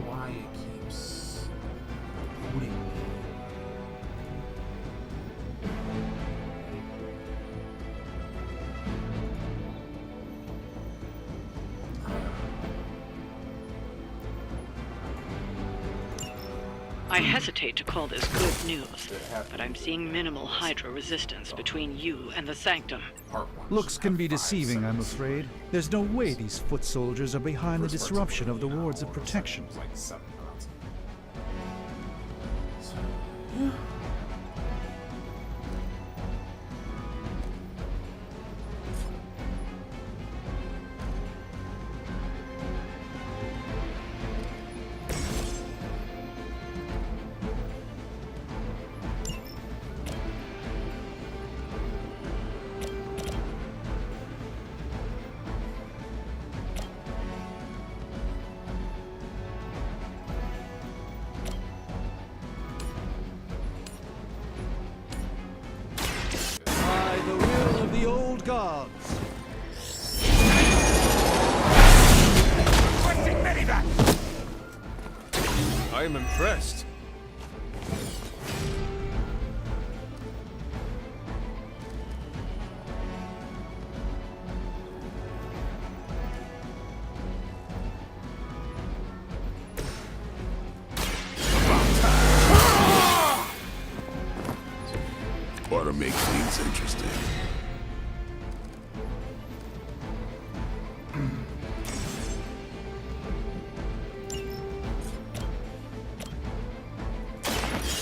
why it keeps booting me. I hesitate to call this good news, but I'm seeing minimal Hydra resistance between you and the Sanctum. Looks can be deceiving, I'm afraid. There's no way these foot soldiers are behind the disruption of the wards of protection. Like 7 rounds. By the will of the old gods. I am impressed. Ought to make things interesting.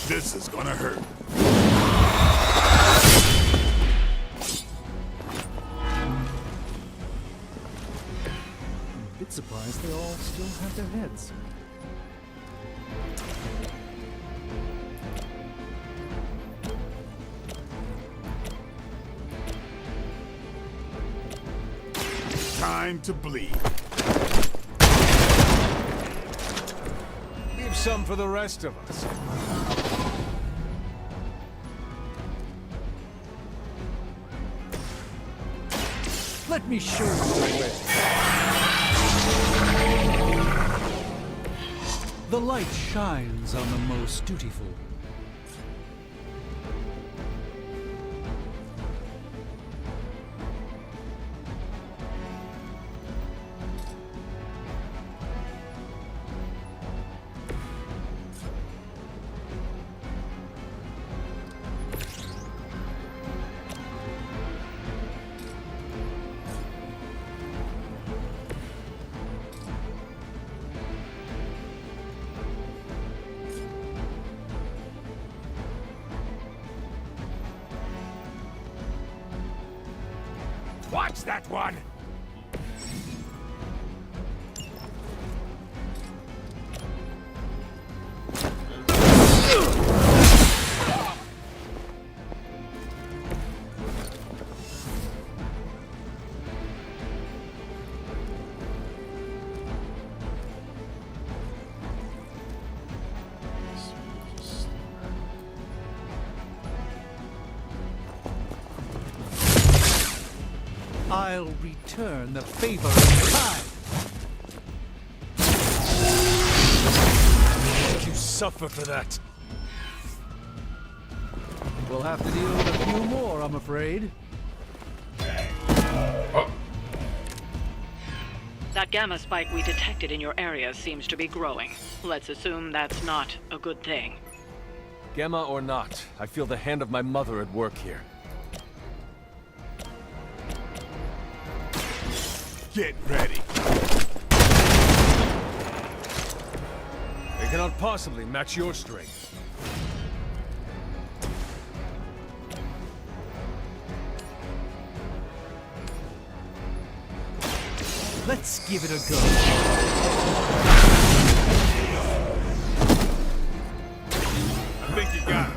This is gonna hurt. I'm a bit surprised they all still have their heads. Time to bleed. Leave some for the rest of us. Let me show you the way. The light shines on the most dutiful. Watch that one! I'll return the favor in time. You suffer for that. We'll have to deal with a few more, I'm afraid. That gamma spike we detected in your area seems to be growing. Let's assume that's not a good thing. Gamma or not, I feel the hand of my mother at work here. Get ready. They cannot possibly match your strength. Let's give it a go. I think you got it.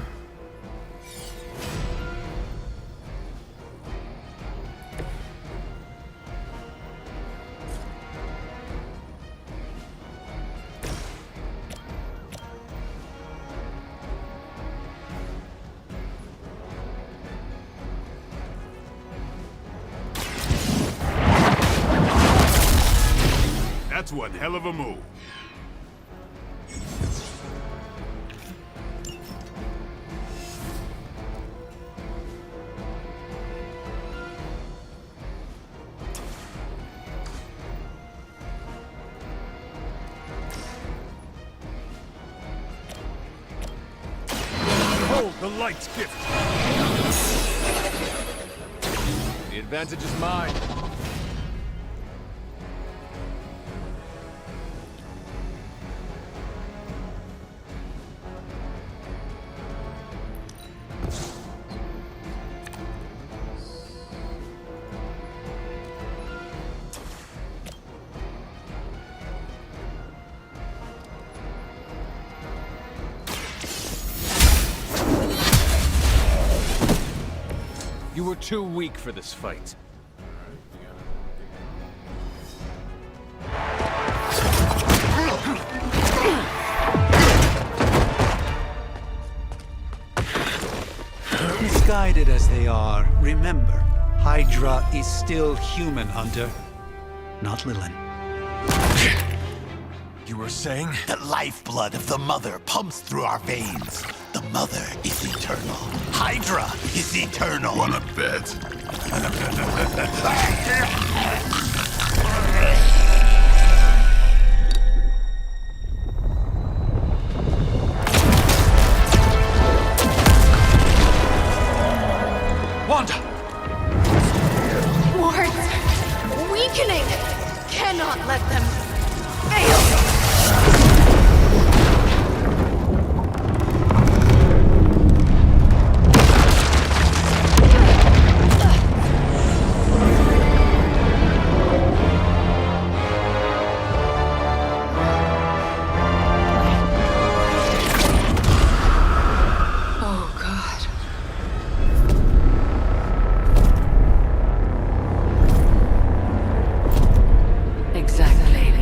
That's one hell of a move. The light's gift. The advantage is mine. You were too weak for this fight. Misguided as they are, remember, Hydra is still human, Hunter. Not Lilin. You were saying? The lifeblood of the Mother pumps through our veins. The Mother is eternal. Hydra is eternal. Wanna bet? Wanda! Wards! Weakening! Cannot let them fail! Oh, God. Exactly.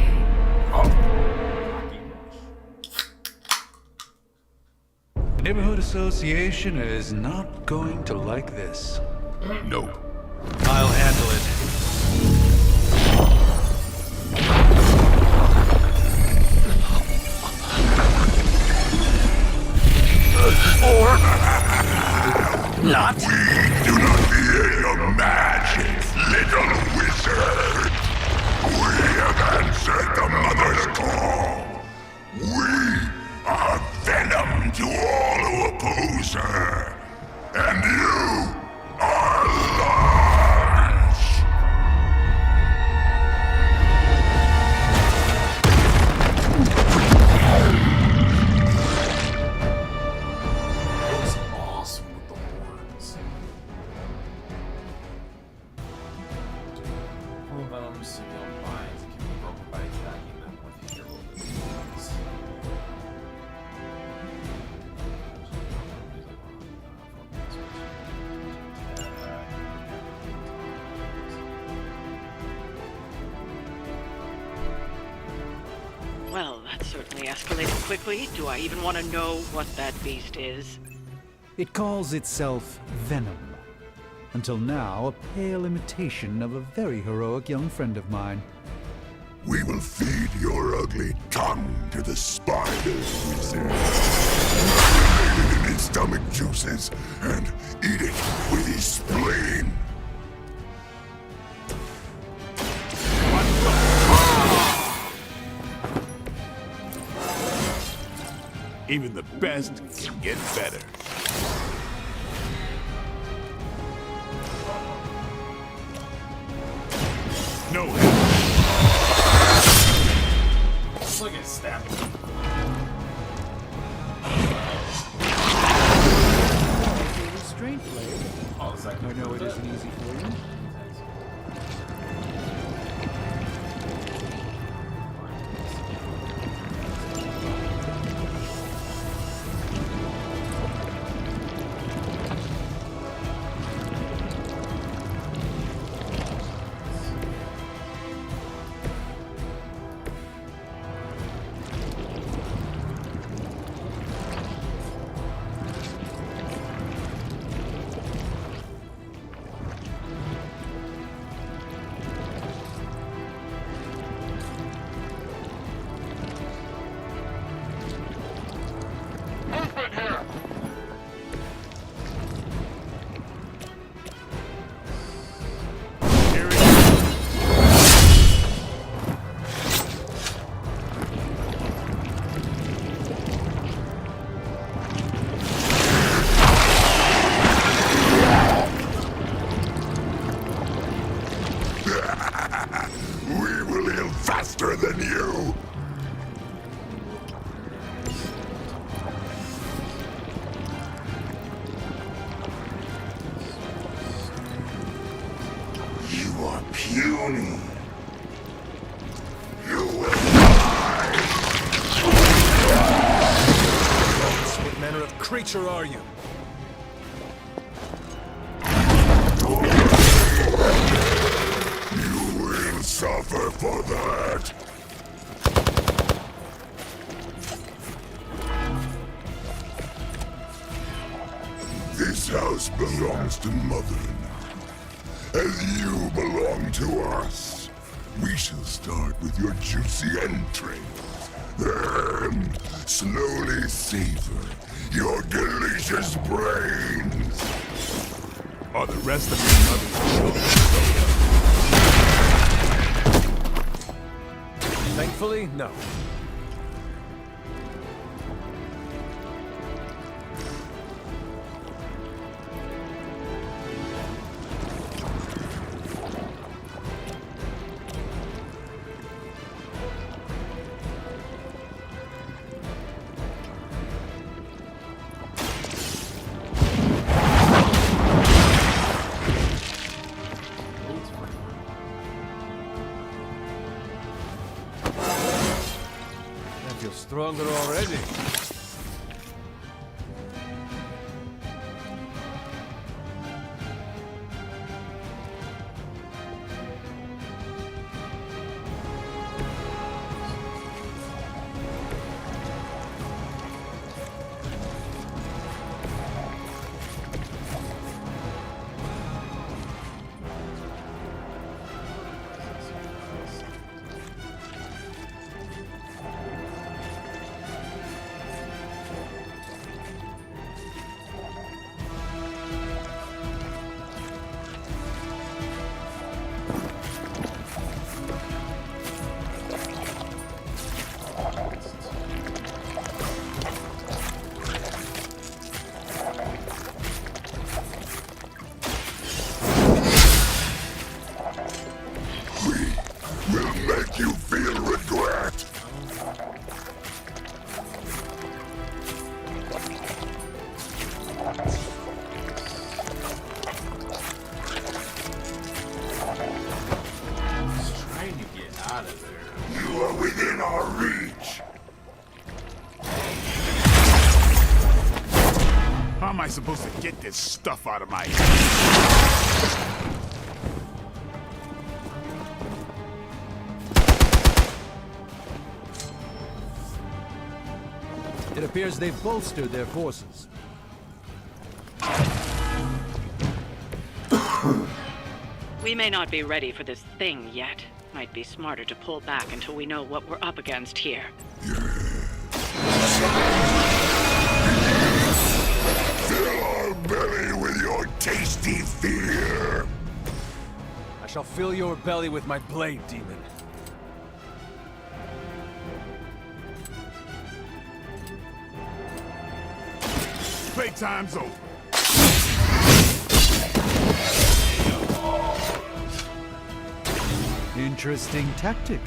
The Neighborhood Association is not going to like this. Nope. I'll handle it. Not Do not fear your magic, little wizard. We have answered the Mother's call. We are venom to all who oppose her. And you are large. Looks awesome with the horns. Full venom signal binds and can be broken by attacking them with hero abilities. Well, that certainly escalated quickly. Do I even want to know what that beast is? It calls itself Venom. Until now, a pale imitation of a very heroic young friend of mine. We will feed your ugly tongue to the spiders, wizard. Relate it in his stomach juices and eat it with his spleen. Even the best can get better. No. Just look at stab. Restraint blade. Oh, is that I know it isn't easy for you. better than you! You are puny. You will die! What manner of creature are you? You will suffer for that! This house belongs to Mother now, as you belong to us. We shall start with your juicy entrails, and slowly savor your delicious brains. Are the rest of your mother's children? Thankfully, no. I feel stronger already. Will make you feel regret. Trying to get out of there. You are within our reach. How am I supposed to get this stuff out of my head? It appears they've bolstered their forces. We may not be ready for this thing yet. Might be smarter to pull back until we know what we're up against here. Fill our belly with your tasty fear. I shall fill your belly with my blade, demon. Playtime's over. Interesting tactic.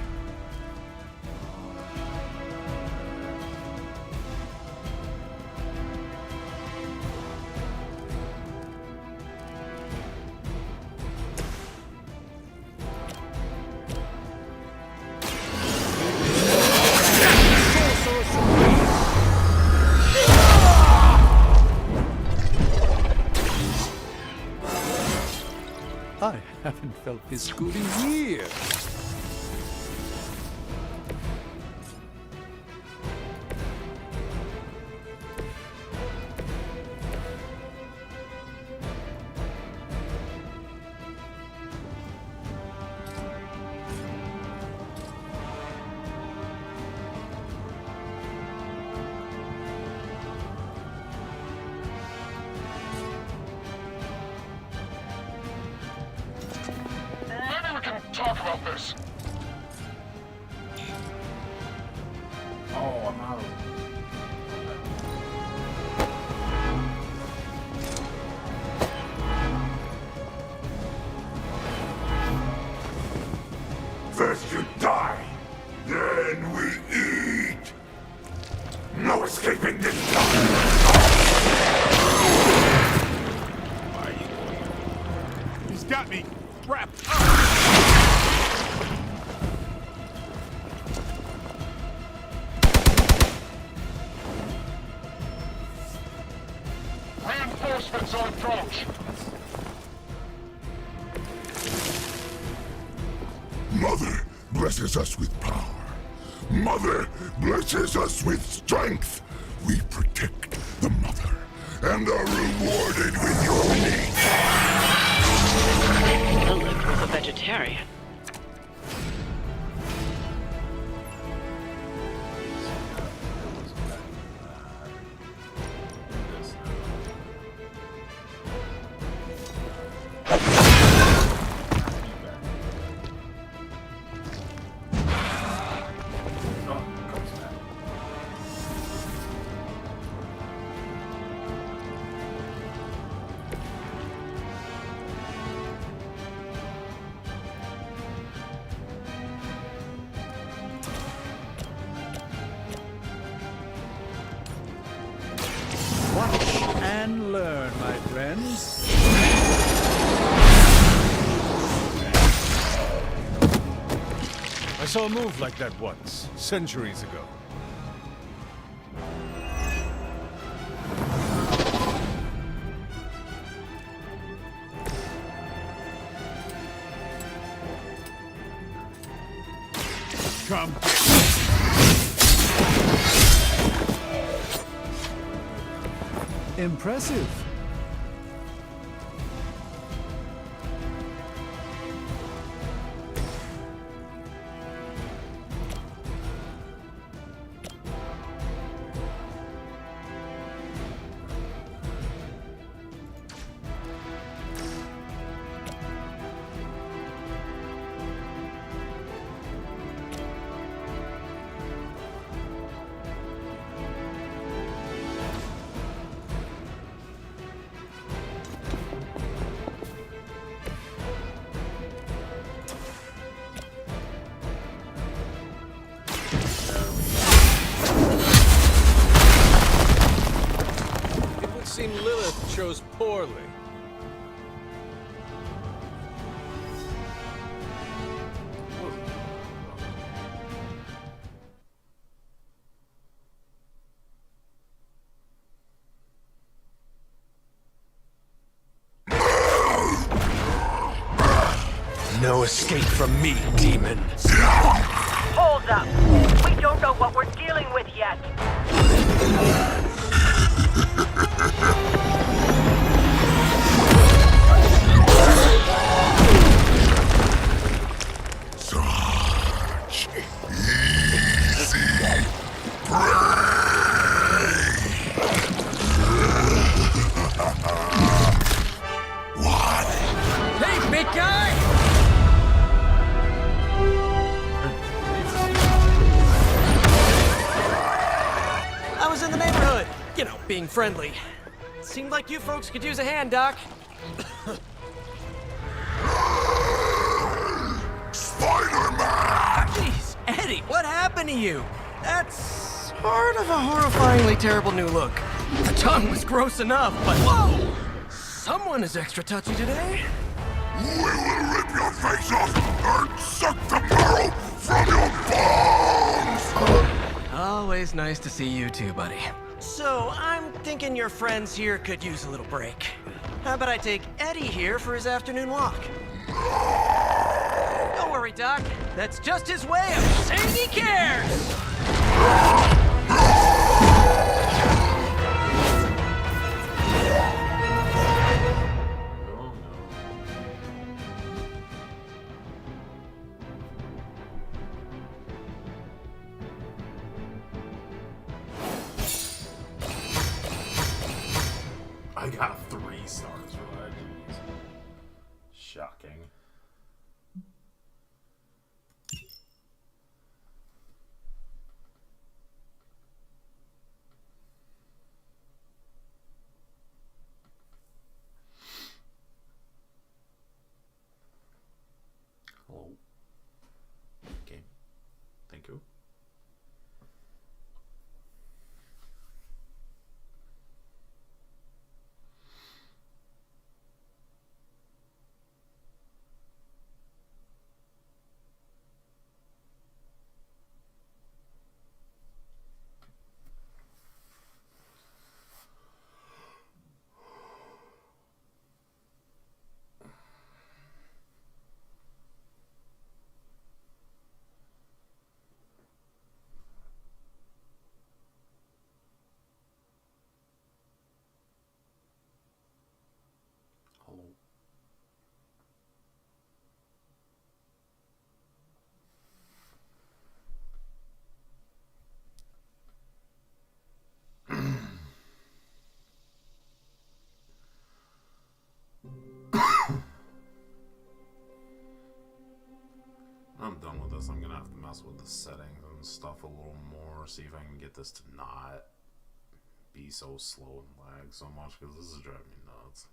I haven't felt this good in years. Maybe we can talk about this. Oh, I'm out. First you die, Then we eat! No escaping this time! Why are you going? He's got me wrapped. Reinforcements on approach. Mother blesses us with power. Mother blesses us with strength. We protect the mother and are rewarded with your meat. Lilith was a vegetarian. Watch and learn, my friends. I saw a move like that once, centuries ago. Come. Impressive. It would seem Lilith chose poorly. No escape from me, demon. Hold up. We don't know what we're dealing with yet. Such easy prey! What? Hey, big guy! I was in the neighborhood. You know, being friendly. Seemed like you folks could use a hand, Doc. Spider-Man! Jeez, Eddie, what happened to you? That's sort of a horrifyingly terrible new look. The tongue was gross enough, but whoa! Someone is extra touchy today. We will rip your face off and suck the marrow from your bones! Always nice to see you too, buddy. So, I'm thinking your friends here could use a little break. How about I take Eddie here for his afternoon walk? Don't worry, Doc. That's just his way of saying he cares! Oh no. I got 3 stars for that. Jeez. Shocking. Hello. Okay. Thank you. this, I'm gonna have to mess with the settings and stuff a little more. See if I can get this to not be so slow and lag so much, because this is driving me nuts.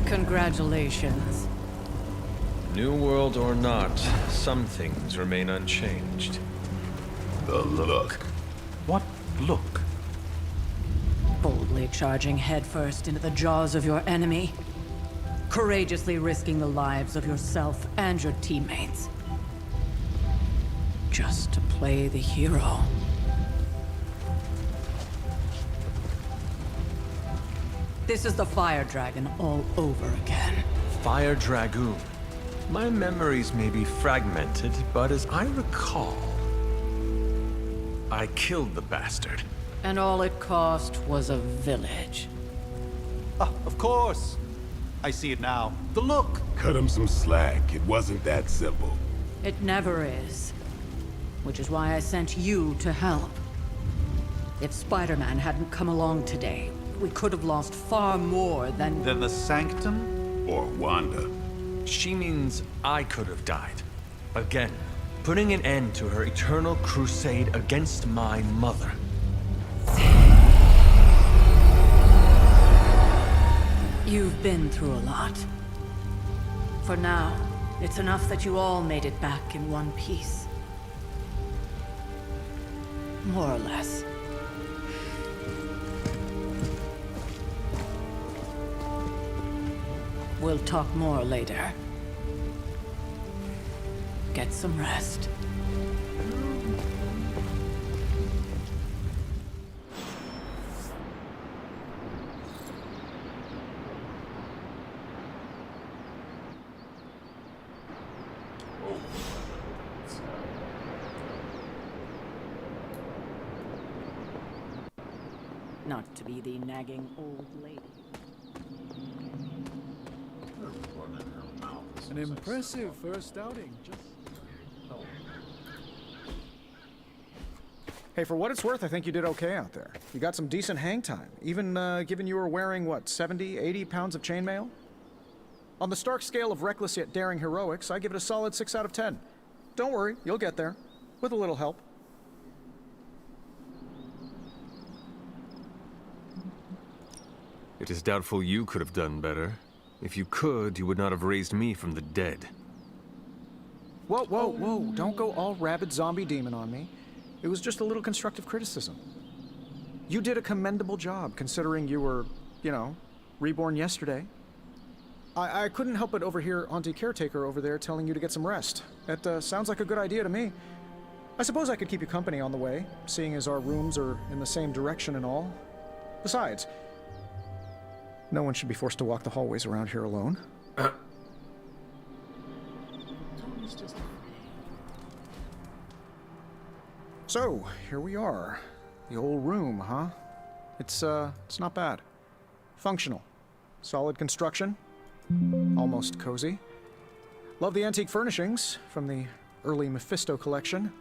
Congratulations. New world or not, some things remain unchanged. The look. What look? Boldly charging headfirst into the jaws of your enemy. Courageously risking the lives of yourself and your teammates. Just to play the hero. This is the Fire Dragon all over again. Fire Dragoon. My memories may be fragmented, but as I recall, I killed the bastard. And all it cost was a village. Ah, of course. I see it now. The look. Cut him some slack. It wasn't that simple. It never is. Which is why I sent you to help. If Spider-Man hadn't come along today, we could have lost far more than the Sanctum? Or Wanda. She means I could have died. Again, putting an end to her eternal crusade against my mother. You've been through a lot. For now, it's enough that you all made it back in one piece. More or less. We'll talk more later. Get some rest. Not to be the nagging old lady. An impressive first outing. Hey, for what it's worth, I think you did okay out there. You got some decent hang time, even given you were wearing, what, 70, 80 pounds of chainmail? On the Stark scale of reckless yet daring heroics, I give it a solid 6 out of 10. Don't worry, you'll get there. With a little help. It is doubtful you could have done better. If you could, you would not have raised me from the dead. Whoa, whoa, whoa. Don't go all rabid zombie demon on me. It was just a little constructive criticism. You did a commendable job, considering you were, you know, reborn yesterday. I couldn't help but overhear Auntie Caretaker over there telling you to get some rest. That sounds like a good idea to me. I suppose I could keep you company on the way, seeing as our rooms are in the same direction and all. Besides, no one should be forced to walk the hallways around here alone. So, here we are. The old room, huh? It's not bad. Functional. Solid construction. Almost cozy. Love the antique furnishings from the early Mephisto collection.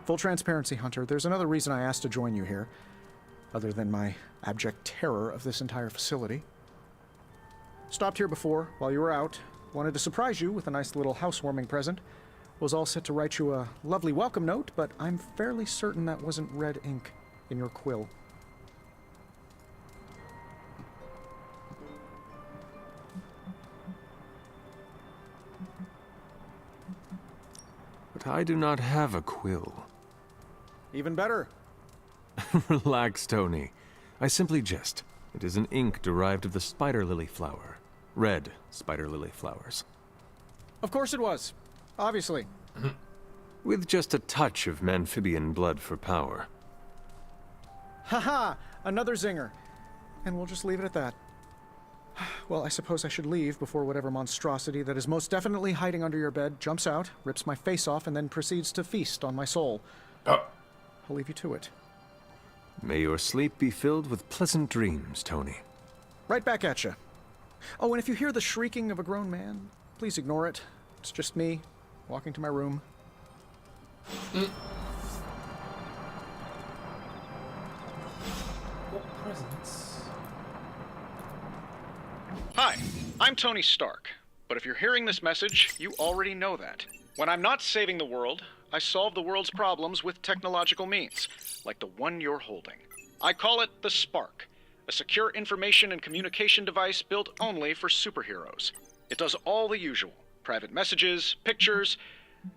Full transparency, Hunter, there's another reason I asked to join you here, other than my abject terror of this entire facility. Stopped here before, while you were out. Wanted to surprise you with a nice little housewarming present. Was all set to write you a lovely welcome note, but I'm fairly certain that wasn't red ink in your quill. But I do not have a quill. Even better. Relax, Tony. I simply jest. It is an ink derived of the spider lily flower. Red spider lily flowers. Of course it was. Obviously. With just a touch of amphibian blood for power. Haha! Another zinger. And we'll just leave it at that. Well, I suppose I should leave before whatever monstrosity that is most definitely hiding under your bed jumps out, rips my face off, and then proceeds to feast on my soul. I'll leave you to it. May your sleep be filled with pleasant dreams, Tony. Right back at you. Oh, and if you hear the shrieking of a grown man, please ignore it. It's just me, walking to my room. What presents? Hi, I'm Tony Stark, but if you're hearing this message, you already know that. When I'm not saving the world, I solve the world's problems with technological means, like the one you're holding. I call it the Spark, a secure information and communication device built only for superheroes. It does all the usual, private messages, pictures,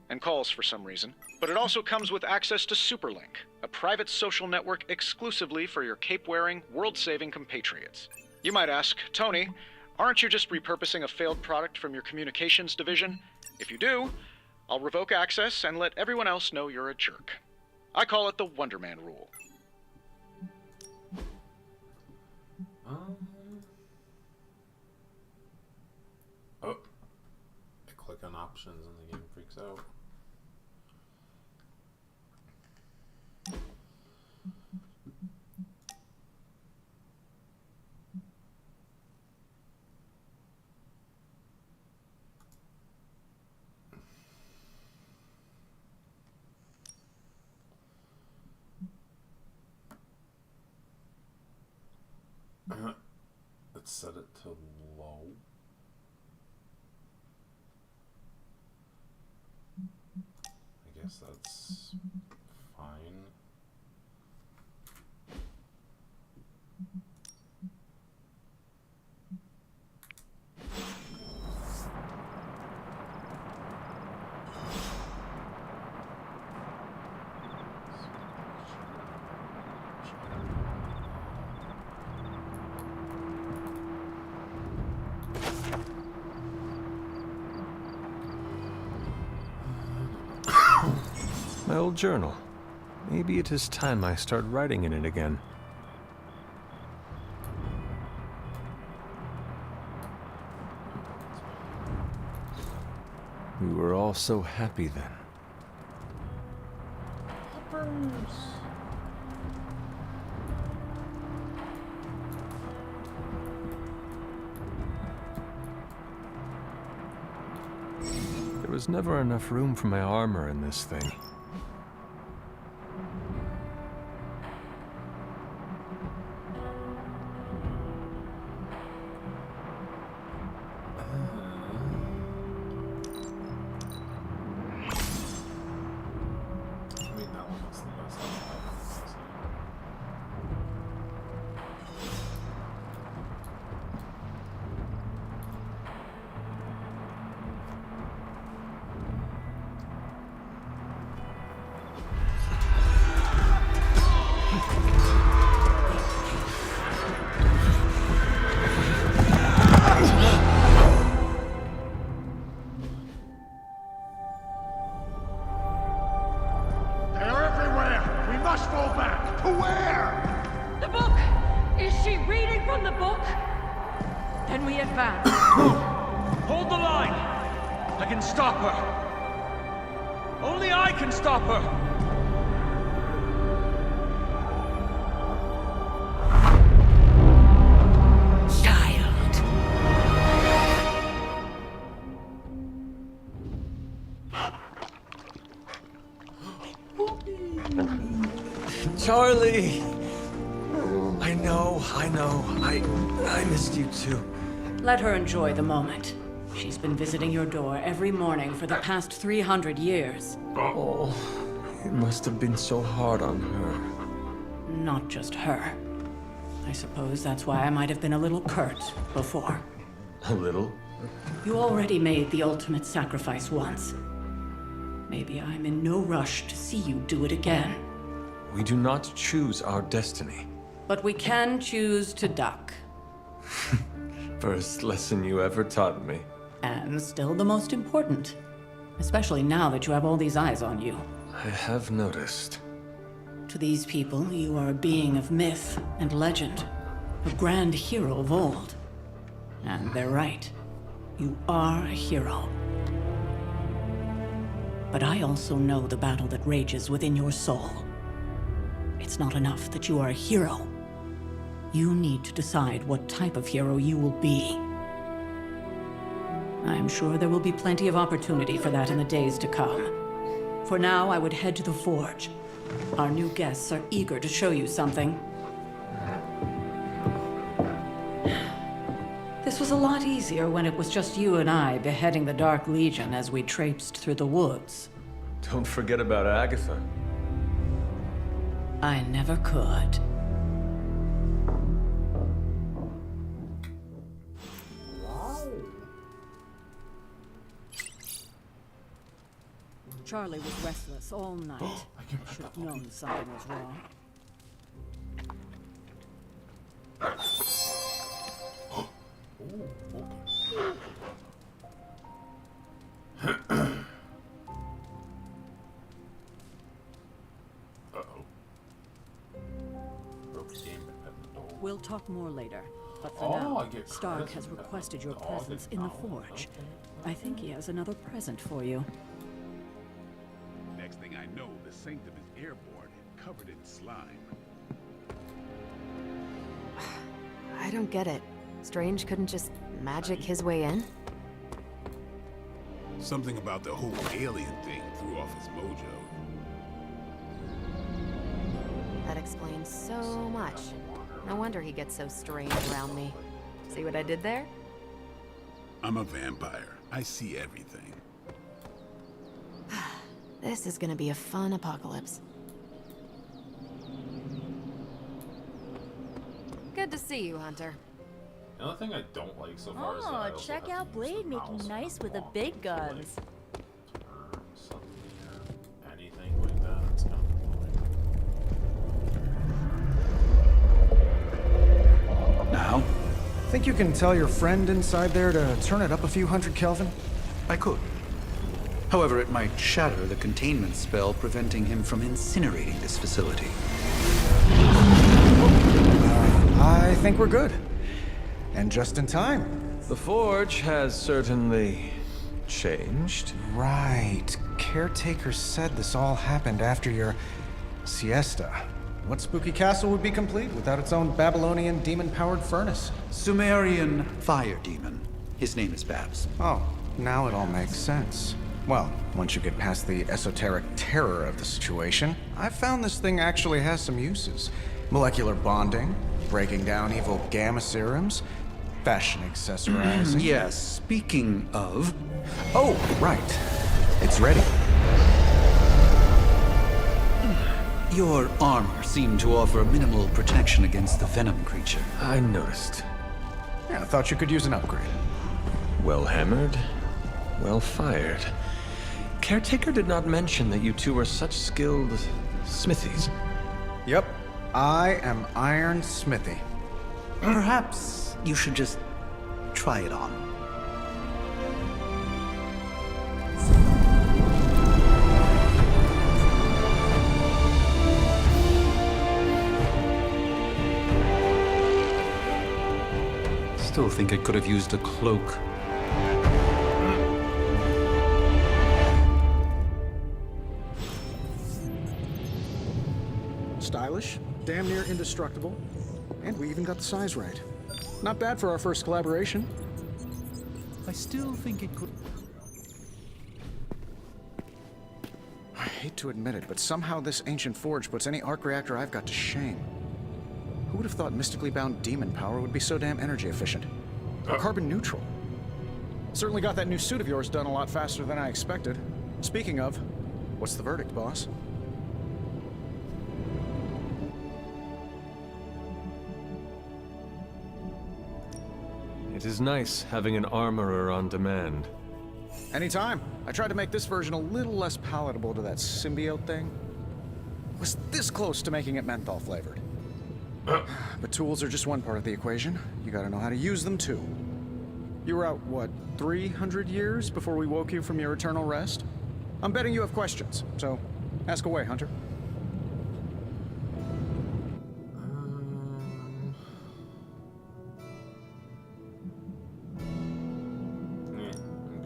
and calls for some reason, but it also comes with access to Superlink, a private social network exclusively for your cape-wearing, world-saving compatriots. You might ask, Tony, aren't you just repurposing a failed product from your communications division? If you do, I'll revoke access and let everyone else know you're a jerk. I call it the Wonder Man rule. Oh. I click on options and the game freaks out. Let's set it to low. I guess that's fine. My old journal. Maybe it is time I start writing in it again. We were all so happy then. There was never enough room for my armor in this thing. Hold the line! I can stop her! Only I can stop her! Charlie! I know. I missed you too. Let her enjoy the moment. She's been visiting your door every morning for the past 300 years. Oh, it must have been so hard on her. Not just her. I suppose that's why I might have been a little curt before. A little? You already made the ultimate sacrifice once. Maybe I'm in no rush to see you do it again. We do not choose our destiny. But we can choose to duck. First lesson you ever taught me. And still the most important. Especially now that you have all these eyes on you. I have noticed. To these people, you are a being of myth and legend. A grand hero of old. And they're right. You are a hero. But I also know the battle that rages within your soul. It's not enough that you are a hero. You need to decide what type of hero you will be. I'm sure there will be plenty of opportunity for that in the days to come. For now, I would head to the Forge. Our new guests are eager to show you something. This was a lot easier when it was just you and I beheading the Dark Legion as we traipsed through the woods. Don't forget about Agatha. I never could. Charlie was restless all night. Should have known something was wrong. We'll talk more later. But for now, Stark has requested your presence in the Forge. I think he has another present for you. Next thing I know, the sanctum is airborne and covered in slime. I don't get it. Strange couldn't just magic his way in? Something about the whole alien thing threw off his mojo. That explains so much. No wonder he gets so strange around me. See what I did there? I'm a vampire. I see everything. This is gonna be a fun apocalypse. Good to see you, Hunter. The only thing I don't like so far is that I Oh, also check have out to use the Blade mouse making nice with the big guns. Or something or anything like that. It's kind of annoying. Now? Think you can tell your friend inside there to turn it up a few hundred Kelvin? I could. However, it might shatter the containment spell preventing him from incinerating this facility. I think we're good. And just in time. The Forge has certainly changed. Right. Caretaker said this all happened after your siesta. What spooky castle would be complete without its own Babylonian demon-powered furnace? Sumerian fire demon. His name is Babs. Oh, now it all makes sense. Well, once you get past the esoteric terror of the situation, I've found this thing actually has some uses. Molecular bonding, breaking down evil gamma serums, fashion accessorizing. Yes, speaking of... Oh, right. It's ready. Your armor seemed to offer minimal protection against the venom creature. I noticed. Yeah, I thought you could use an upgrade. Well hammered, well fired. Caretaker did not mention that you two are such skilled smithies. Yep, I am Iron Smithy. Perhaps you should just try it on. Still think I could have used a cloak. Stylish, damn near indestructible, and we even got the size right. Not bad for our first collaboration. I still think it could... I hate to admit it, but somehow this ancient forge puts any arc reactor I've got to shame. Who would have thought mystically bound demon power would be so damn energy efficient? Or carbon neutral? Certainly got that new suit of yours done a lot faster than I expected. Speaking of, what's the verdict, boss? It is nice having an armorer on demand. Anytime. I tried to make this version a little less palatable to that symbiote thing. Was this close to making it menthol flavored. But tools are just one part of the equation. You gotta know how to use them too. You were out, what, 300 years before we woke you from your eternal rest? I'm betting you have questions, so ask away, Hunter.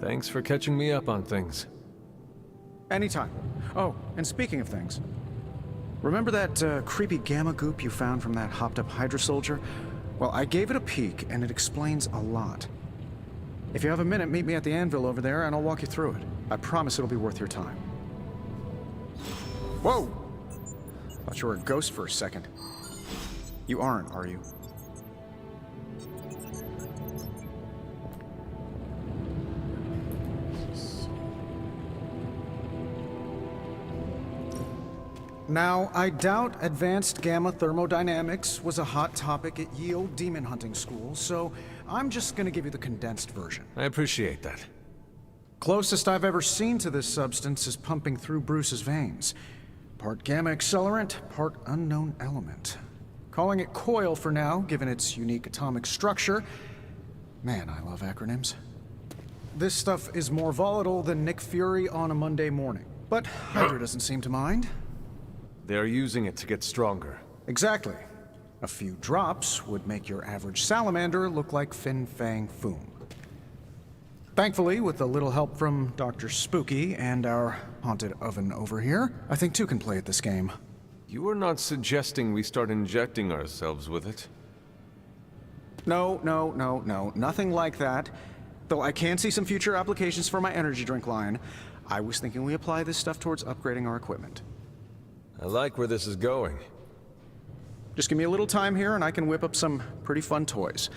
Thanks for catching me up on things. Anytime. Oh, and speaking of things, remember that creepy gamma goop you found from that hopped-up Hydra soldier? Well, I gave it a peek, and it explains a lot. If you have a minute, meet me at the anvil over there, and I'll walk you through it. I promise it'll be worth your time. Whoa! Thought you were a ghost for a second. You aren't, are you? Now, I doubt advanced gamma thermodynamics was a hot topic at Ye Olde Demon Hunting School, so I'm just gonna give you the condensed version. I appreciate that. Closest I've ever seen to this substance is pumping through Bruce's veins. Part gamma accelerant, part unknown element. Calling it coil for now, given its unique atomic structure. Man, I love acronyms. This stuff is more volatile than Nick Fury on a Monday morning, but Hydra doesn't seem to mind. They're using it to get stronger. Exactly. A few drops would make your average salamander look like Fin Fang Foom. Thankfully, with a little help from Dr. Spooky and our haunted oven over here, I think two can play at this game. You are not suggesting we start injecting ourselves with it? No, nothing like that. Though I can see some future applications for my energy drink line. I was thinking we apply this stuff towards upgrading our equipment. I like where this is going. Just give me a little time here and I can whip up some pretty fun toys.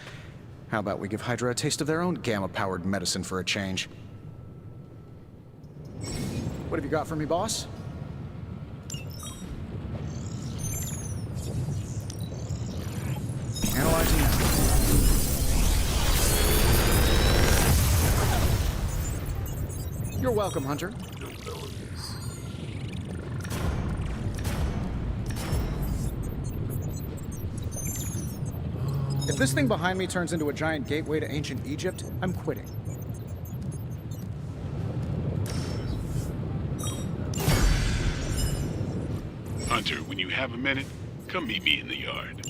How about we give Hydra a taste of their own gamma-powered medicine for a change? What have you got for me, boss? Analyzing now. You're welcome, Hunter. If this thing behind me turns into a giant gateway to ancient Egypt, I'm quitting. Hunter, when you have a minute, come meet me in the yard.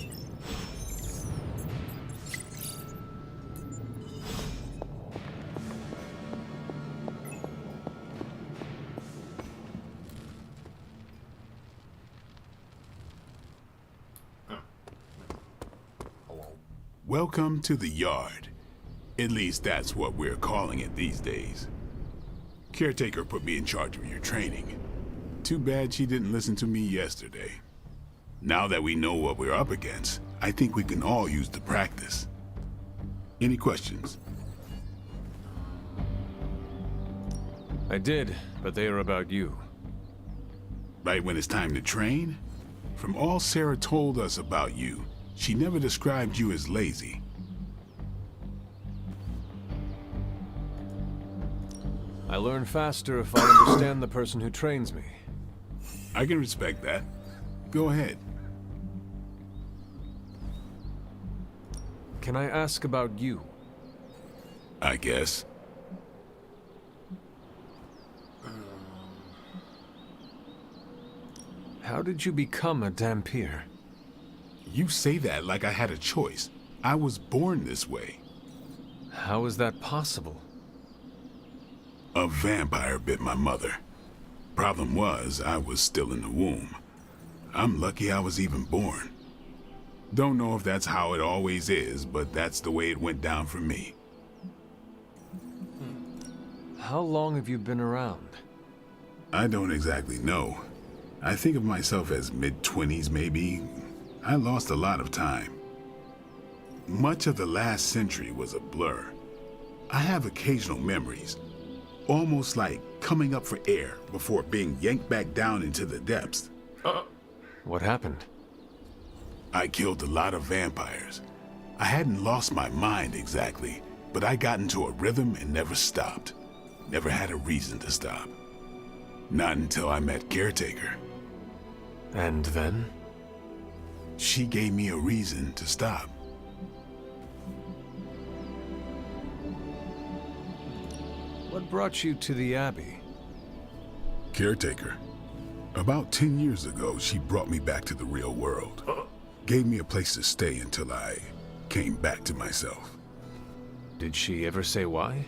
Welcome to the yard. At least that's what we're calling it these days. Caretaker put me in charge of your training. Too bad she didn't listen to me yesterday. Now that we know what we're up against, I think we can all use the practice. Any questions? I did, but they are about you. Right when it's time to train? From all Sarah told us about you, she never described you as lazy. I learn faster if I understand the person who trains me. I can respect that. Go ahead. Can I ask about you? I guess. How did you become a Dhampir? You say that like I had a choice. I was born this way. How is that possible? A vampire bit my mother. Problem was, I was still in the womb. I'm lucky I was even born. Don't know if that's how it always is, but that's the way it went down for me. How long have you been around? I don't exactly know. I think of myself as mid-20s, maybe. I lost a lot of time. Much of the last century was a blur. I have occasional memories, almost like coming up for air before being yanked back down into the depths. What happened? I killed a lot of vampires. I hadn't lost my mind exactly, but I got into a rhythm and never stopped. Never had a reason to stop. Not until I met Caretaker. And then? She gave me a reason to stop. What brought you to the Abbey? Caretaker. About 10 years ago, she brought me back to the real world. Gave me a place to stay until I came back to myself. Did she ever say why?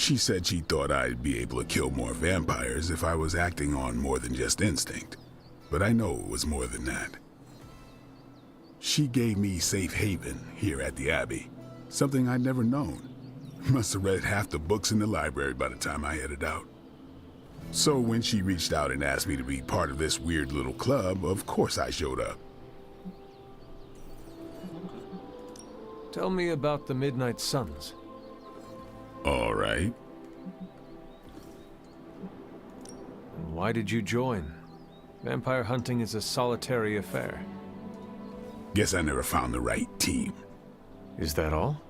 She said she thought I'd be able to kill more vampires if I was acting on more than just instinct. But I know it was more than that. She gave me safe haven here at the Abbey, something I'd never known. Must have read half the books in the library by the time I headed out. So when she reached out and asked me to be part of this weird little club, of course I showed up. Tell me about the Midnight Suns. All right. And why did you join? Vampire hunting is a solitary affair. Guess I never found the right team. Is that all?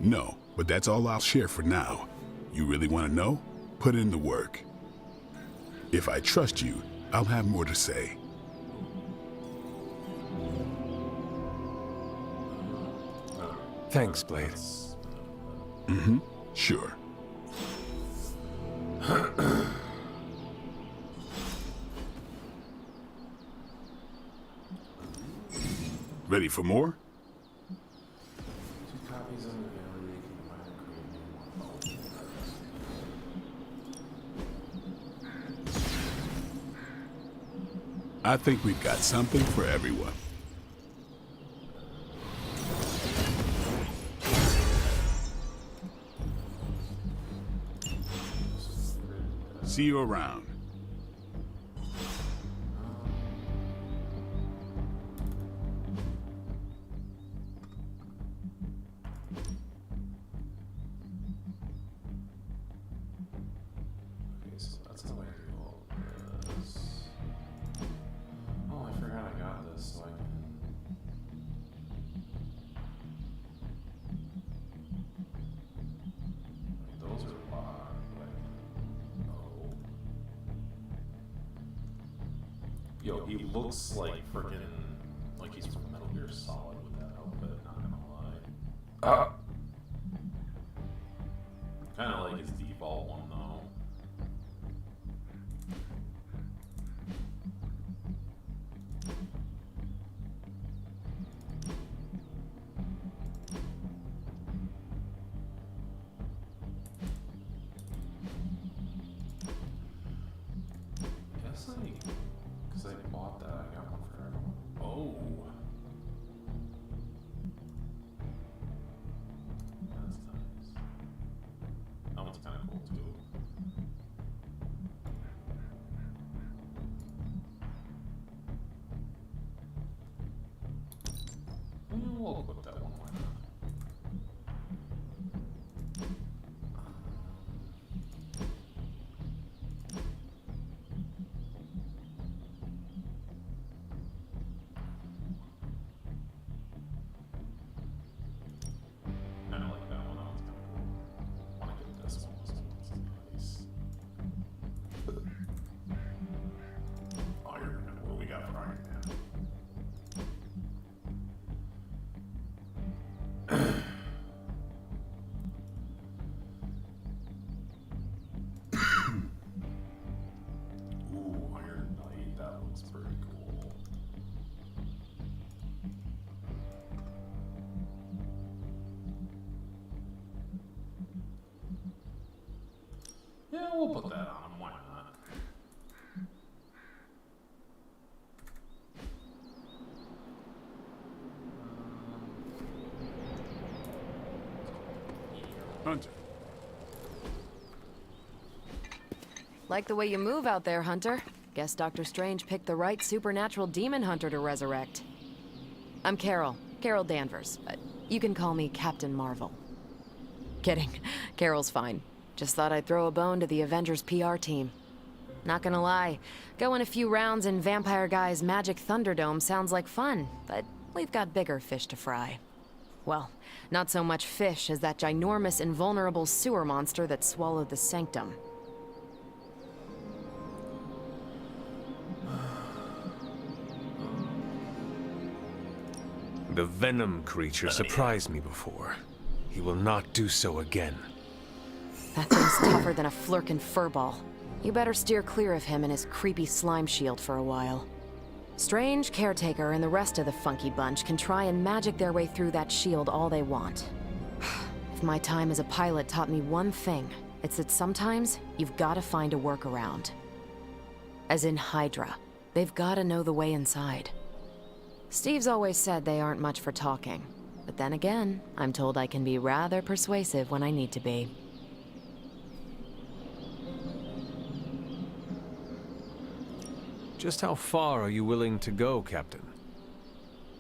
No, but that's all I'll share for now. You really want to know? Put in the work. If I trust you, I'll have more to say. Thanks, Blade. Mm-hmm. Sure. Ready for more? I think we've got something for everyone. See you around. Okay, so that's how I do all this. Oh, I forgot I got this, so I can... Those are locked, like... Oh. Yo, he looks like frickin'... like he's from Metal Gear Solid with that outfit, not gonna lie. Kinda like his default one, though. Guess because I bought that, I got one for everyone. Oh. That's nice. That one's kind of cool too. We'll put that one. Why not? I don't like that one. That one's kind of cool. I want to get this one. This one's nice. Oh, you're gonna what we got for Iron Man. Ooh, Iron Knight. That looks pretty cool. Yeah, we'll put that on him. Why not? Hunter. Like the way you move out there, Hunter. Guess Dr. Strange picked the right supernatural demon hunter to resurrect. I'm Carol Danvers, but you can call me Captain Marvel. Kidding. Carol's fine. Just thought I'd throw a bone to the Avengers PR team. Not gonna lie, going a few rounds in Vampire Guy's Magic Thunderdome sounds like fun, but we've got bigger fish to fry. Well, not so much fish as that ginormous invulnerable sewer monster that swallowed the Sanctum. The Venom creature surprised me before. He will not do so again. That thing's tougher than a Flurkin furball. You better steer clear of him and his creepy slime shield for a while. Strange, Caretaker, and the rest of the funky bunch can try and magic their way through that shield all they want. If if my time as a pilot taught me one thing, it's that sometimes you've got to find a workaround. As in Hydra. They've got to know the way inside. Steve's always said they aren't much for talking. But then again, I'm told I can be rather persuasive when I need to be. Just how far are you willing to go, Captain?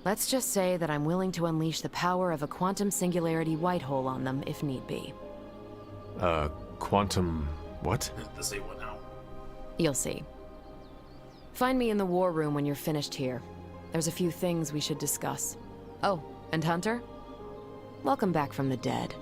Let's just say that I'm willing to unleash the power of a quantum singularity white hole on them if need be. Quantum... what? To say what now? You'll see. Find me in the war room when you're finished here. There's a few things we should discuss. Oh, and Hunter? Welcome back from the dead.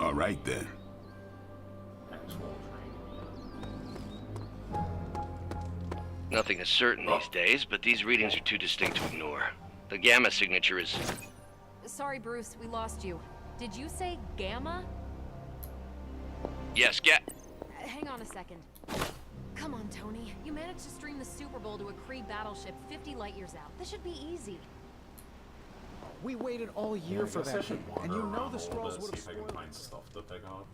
All right, then. Nothing is certain these days, but these readings are too distinct to ignore. The gamma signature is... Sorry, Bruce, we lost you. Did you say Gamma? Yes, Hang on a second. Come on, Tony. You managed to stream the Super Bowl to a Kree battleship 50 light years out. This should be easy. We waited all year for that, and you know the straws would have see if I can find stuff to pick up.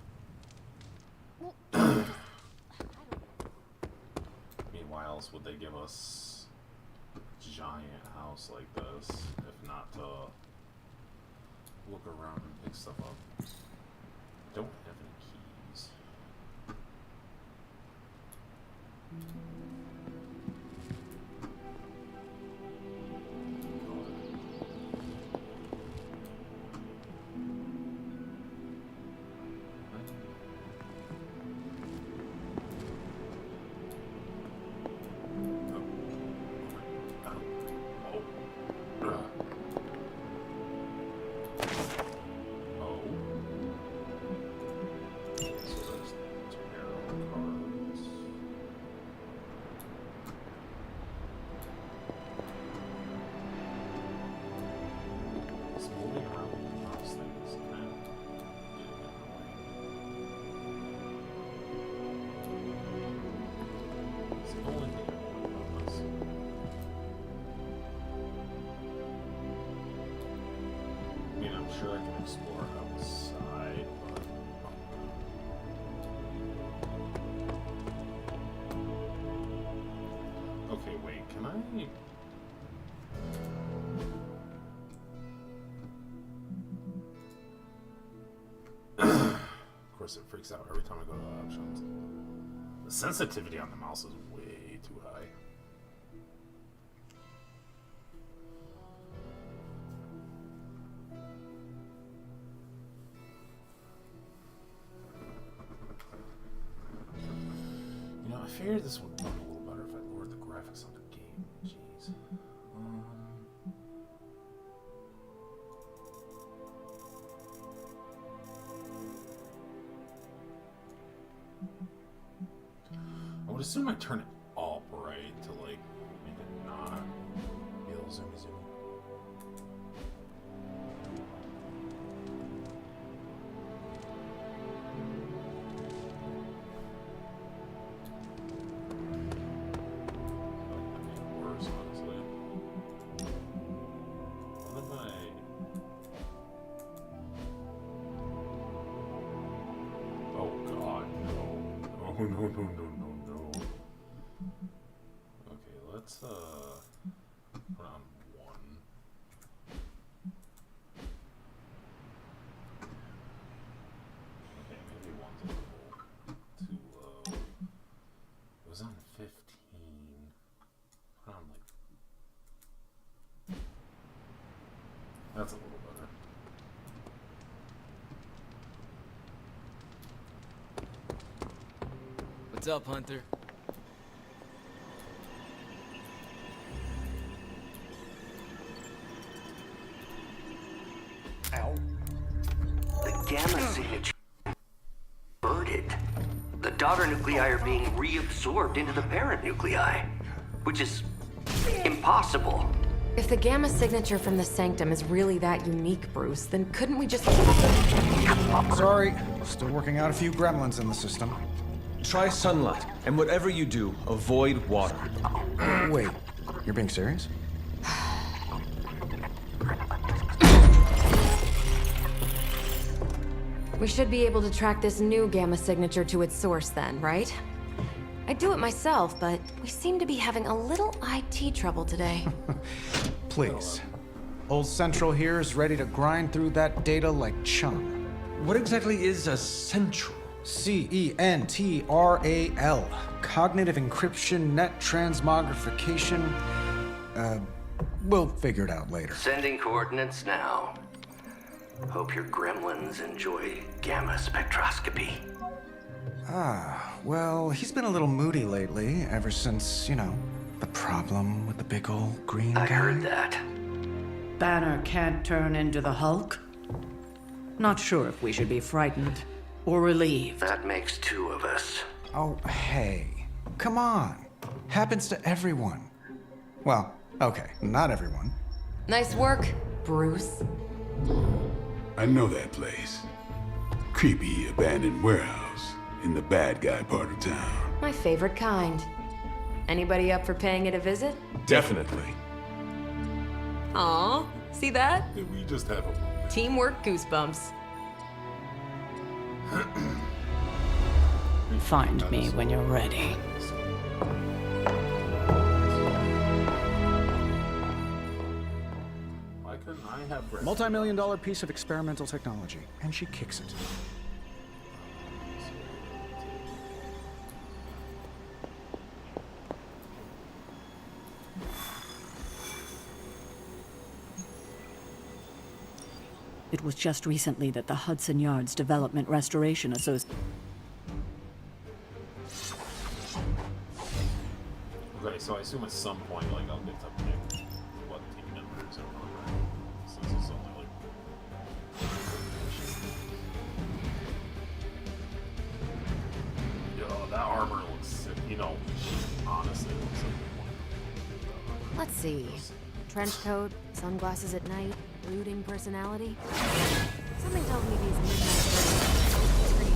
Well, Meanwhile, would they give us a giant house like this, if not to look around and pick stuff up? Don't have any keys. Sure, I can explore outside, but okay, wait, can I? Of course, it freaks out every time I go to the options. The sensitivity on the mouse is way too high. I figured this would run a little better if I lowered the graphics on the game. Jeez. I would assume I turn it up, right, to like make it not be a little zoomy. No. Okay, let's put on 1. Okay, maybe 1's a little too low. It was on 15. Put on like... That's a little better. What's up, Hunter? Ow. The gamma signature inverted. The daughter nuclei are being reabsorbed into the parent nuclei, which is impossible. If the gamma signature from the Sanctum is really that unique, Bruce, then couldn't we just... Sorry, still working out a few gremlins in the system. Try sunlight, and whatever you do, avoid water. Wait, you're being serious? We should be able to track this new gamma signature to its source then, right? I'd do it myself, but we seem to be having a little IT trouble today. Please. Old Central here is ready to grind through that data like chum. What exactly is a central? CENTRAL. Cognitive encryption, net transmogrification. We'll figure it out later. Sending coordinates now. Hope your gremlins enjoy gamma spectroscopy. Ah, well, he's been a little moody lately, ever since, you know, the problem with the big old green guy. I heard that. Banner can't turn into the Hulk? Not sure if we should be frightened or relieved. That makes two of us. Oh, hey. Come on. Happens to everyone. Well, okay, not everyone. Nice work, Bruce. I know that place. Creepy abandoned warehouse in the bad guy part of town. My favorite kind. Anybody up for paying it a visit? Definitely. Aw, see that? Did we just have a moment? Teamwork goosebumps. Find me when you're ready. Why couldn't I have bread? Multi-million-dollar piece of experimental technology, and she kicks it. It was just recently that the Hudson Yards Development Restoration Association... Okay, so I assume at some point, like, I'll get to pick what team members are on, right? Since it's only, like... Yo, that armor looks sick. You know, honestly, it looks like... Let's see. Trench coat, sunglasses at night, brooding personality. Something tells me these midnight birds are pretty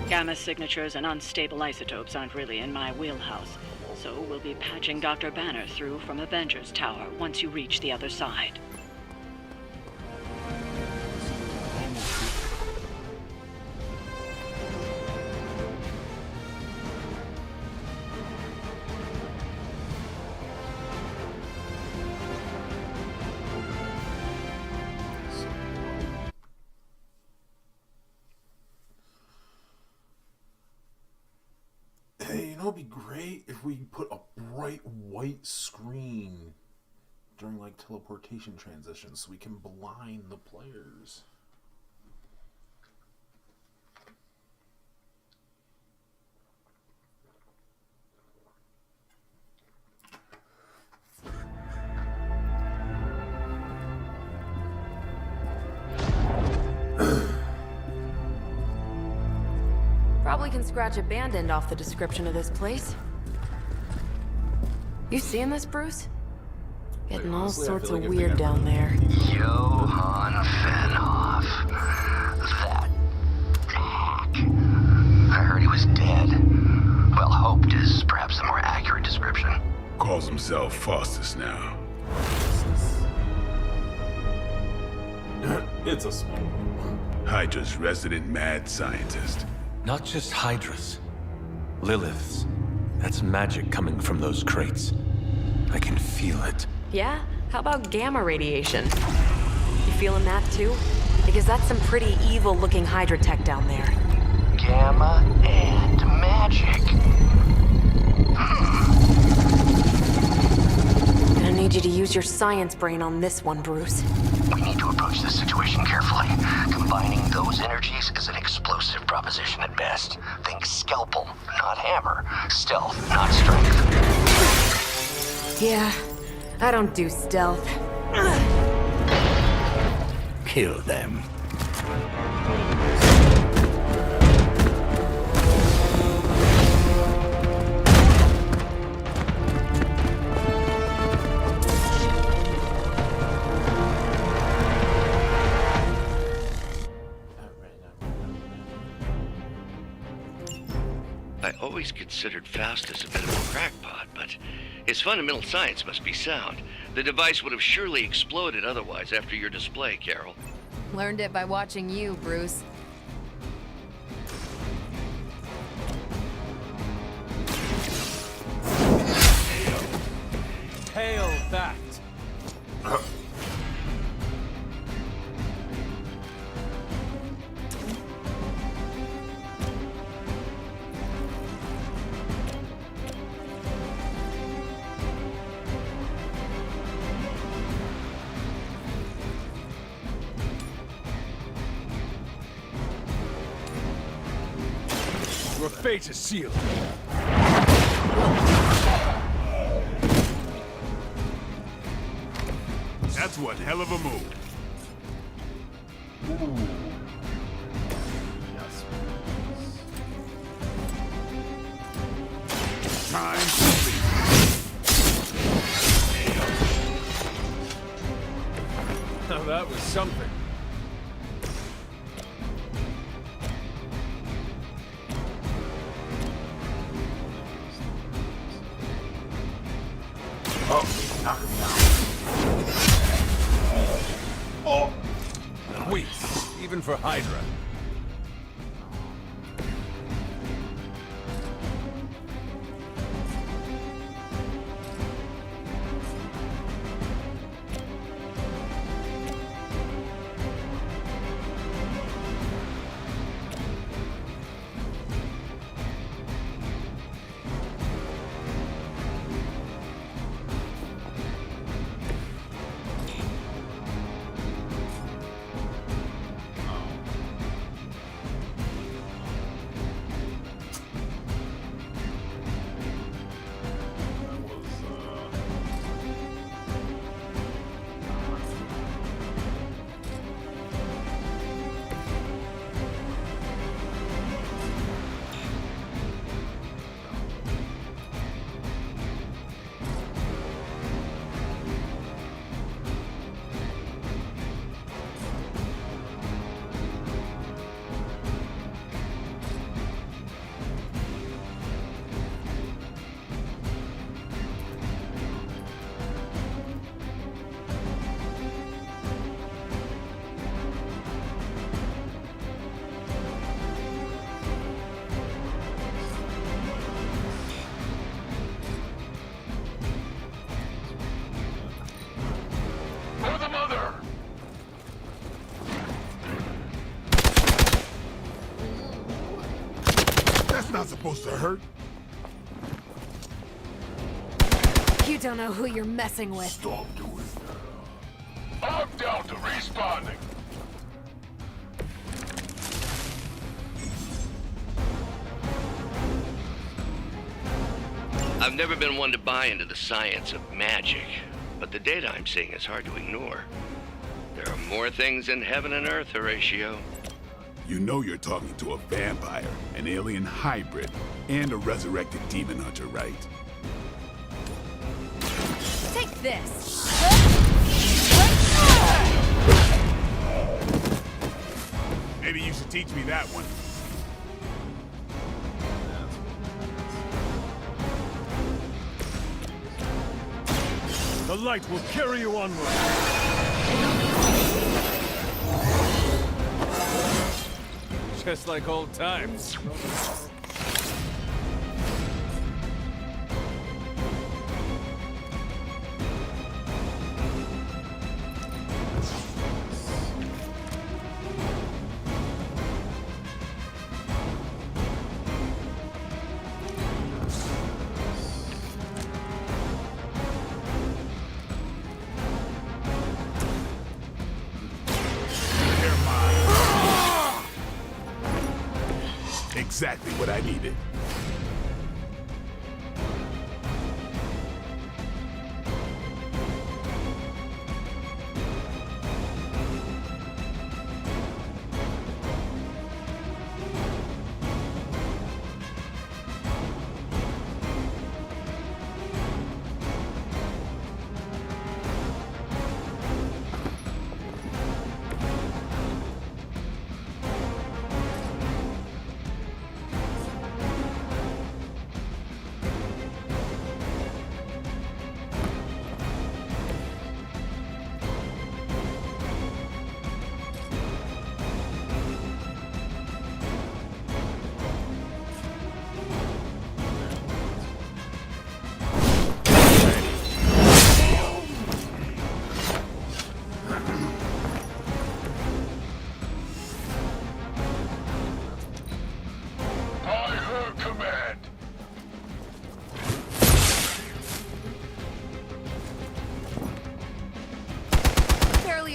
Gamma signatures and unstable isotopes aren't really in my wheelhouse, so we'll be patching Dr. Banner through from Avengers Tower once you reach the other side. Hey, you know, it'd be great if we put a bright white screen during, like, teleportation transitions so we can blind the players. Probably can scratch abandoned off the description of this place. You seeing this, Bruce? Getting all sorts of weird down there. Johann Fenhoff. That hack. I heard he was dead. Well, hoped is perhaps a more accurate description. Calls himself Faustus now. It's a small one. Hydra's resident mad scientist. Not just Hydras. Liliths. That's magic coming from those crates. I can feel it. Yeah? How about gamma radiation? You feeling that too? Because that's some pretty evil-looking Hydra tech down there. Gamma and magic. Gonna need you to use your science brain on this one, Bruce. We need to approach this situation carefully. Combining those energies is an explosive proposition at best. Think scalpel, not hammer. Stealth, not strength. Yeah, I don't do stealth. Kill them. I always considered Faustus a bit of a crackpot, but his fundamental science must be sound. The device would have surely exploded otherwise after your display, Carol. Learned it by watching you, Bruce. Hail that! Your fate is sealed. That's one hell of a move. Time to sleep. Now that was something. Oh, knock him down. Oh! Wait, even for Hydra. That's not supposed to hurt. You don't know who you're messing with. Stop doing that. I'm down to respawning. I've never been one to buy into the science of magic, but the data I'm seeing is hard to ignore. There are more things in heaven and earth, Horatio. You know you're talking to a vampire, an alien hybrid, and a resurrected demon hunter, right? Take this. Maybe you should teach me that one. The light will carry you onward. Just like old times. Exactly what I needed.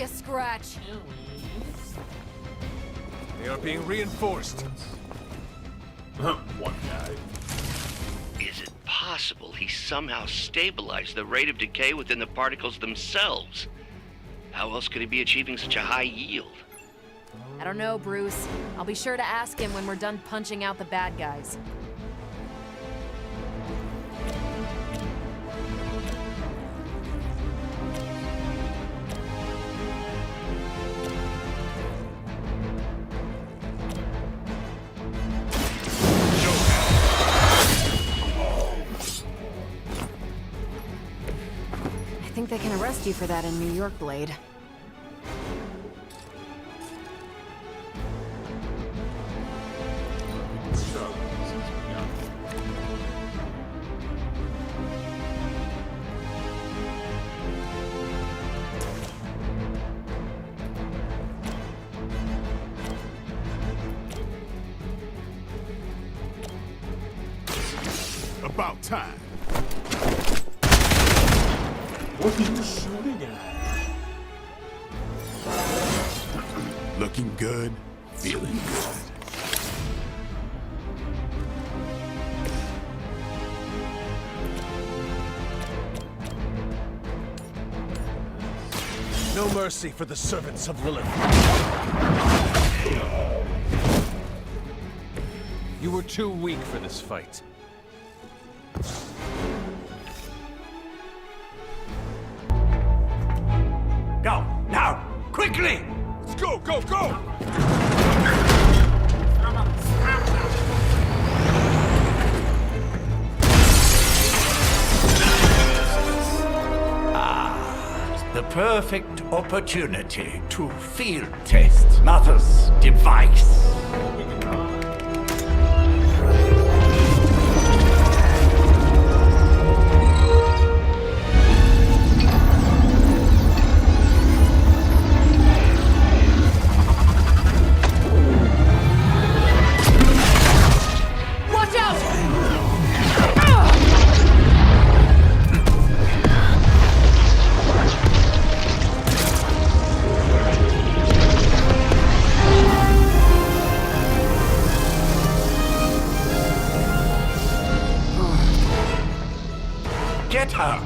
a scratch. They are being reinforced. One guy. Is it possible he somehow stabilized the rate of decay within the particles themselves? How else could he be achieving such a high yield? I don't know, Bruce. I'll be sure to ask him when we're done punching out the bad guys. I think they can arrest you for that in New York, Blade. About time. What are you shooting at? Looking good, feeling good. No mercy for the servants of Lilith. You were too weak for this fight. Go, now, quickly! Let's go, go, go! The perfect opportunity to field test Mother's device. Watch out! Get her!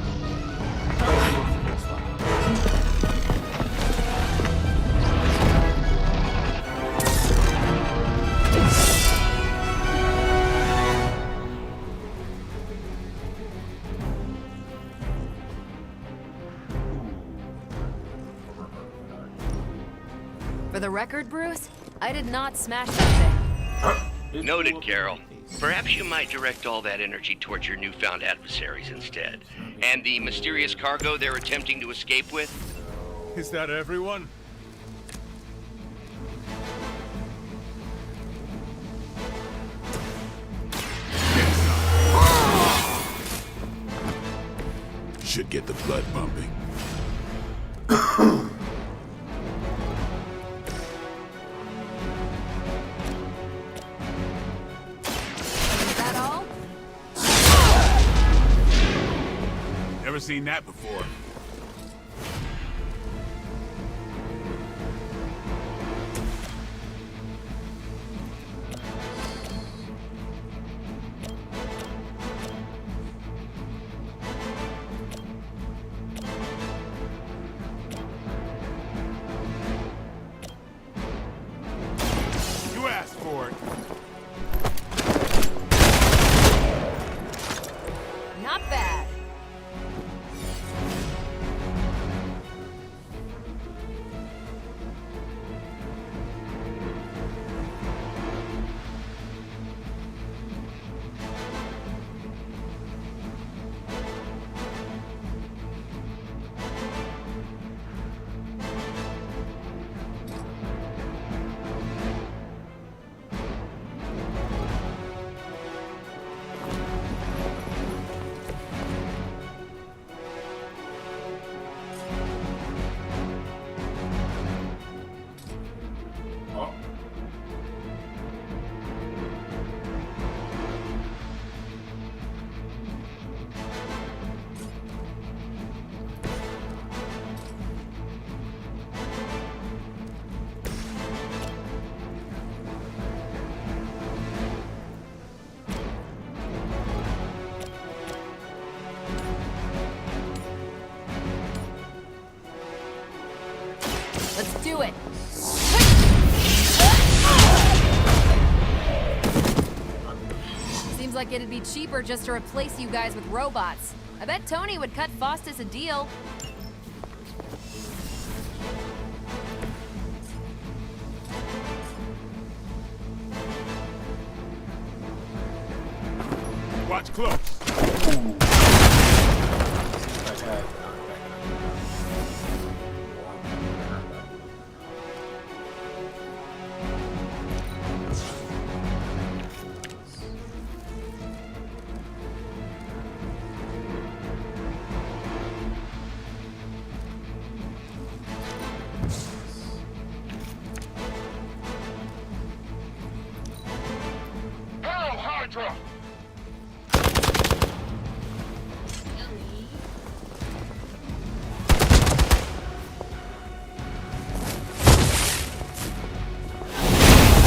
For the record, Bruce, I did not smash that thing. Noted, Carol. Perhaps you might direct all that energy towards your newfound adversaries instead. And the mysterious cargo they're attempting to escape with? Is that everyone? Should get the blood pumping. Is that all? Never seen that before. You asked for it. Not bad. like it'd be cheaper just to replace you guys with robots. I bet Tony would cut Faustus a deal. Watch close. Hail Hydra!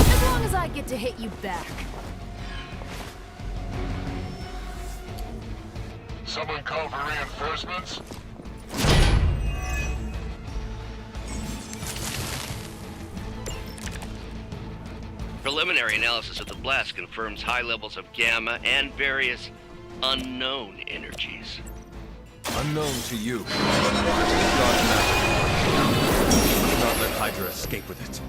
As long as I get to hit you back. Someone call for reinforcements? Preliminary analysis of the blast confirms high levels of gamma and various unknown energies. Unknown to you. God matter. Do not let Hydra escape with it.